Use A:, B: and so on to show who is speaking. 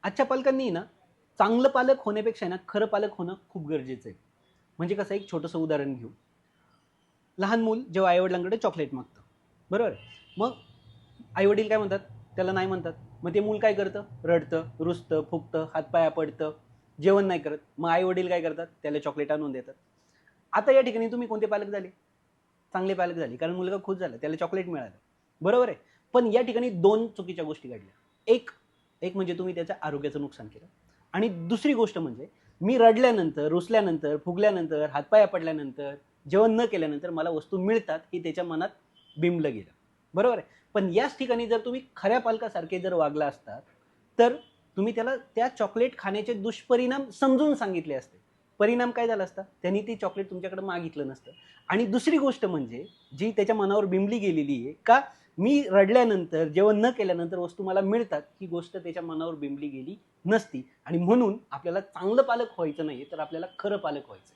A: आजच्या पालकांनी ना चांगलं पालक होण्यापेक्षा ना खरं पालक होणं खूप गरजेचं आहे. म्हणजे कसं एक छोटंसं उदाहरण घेऊ. लहान मूल जेव्हा आईवडिलांकडे चॉकलेट मागतं, बरोबर? मग आईवडील काय म्हणतात? त्याला नाही म्हणतात. मग ते मूल काय करतं? रडतं, रुसतं, फुगतं, हातपाय पडतं, जेवण नाही करत. मग आईवडील काय करतात? त्याला चॉकलेट आणून देतात. आता या ठिकाणी तुम्ही कोणते पालक झाले? चांगले पालक झाले, कारण मुलगा खुश झाला, त्याला चॉकलेट मिळालं, बरोबर आहे. पण या ठिकाणी दोन चुकीच्या गोष्टी घडल्या. एक एक म्हणजे तुम्ही त्याच्या आरोग्याचं नुकसान केलं, आणि दुसरी गोष्ट म्हणजे मी रडल्यानंतर, रुसल्यानंतर, फुगल्यानंतर, हातपाय पडल्यानंतर, जेवण न केल्यानंतर मला वस्तू मिळतात ही त्याच्या मनात बिंबलं गेलं, बरोबर आहे. पण याच ठिकाणी जर तुम्ही खऱ्या पालकासारखे जर वागला असतात, तर तुम्ही त्याला त्या चॉकलेट खाण्याचे दुष्परिणाम समजून सांगितले असते. परिणाम काय झाला असता? त्यांनी ती चॉकलेट तुमच्याकडे मागितलं नसतं. आणि दुसरी गोष्ट म्हणजे जी त्याच्या मनावर बिंबली गेलेली आहे का, मी रडल्यानंतर, जेवण न केल्यानंतर वस्तू मला मिळतात, ही गोष्ट त्याच्या मनावर बिंबली गेली नसती. आणि म्हणून आपल्याला चांगलं पालक व्हायचं नाहीये, तर आपल्याला खरं पालक व्हायचं.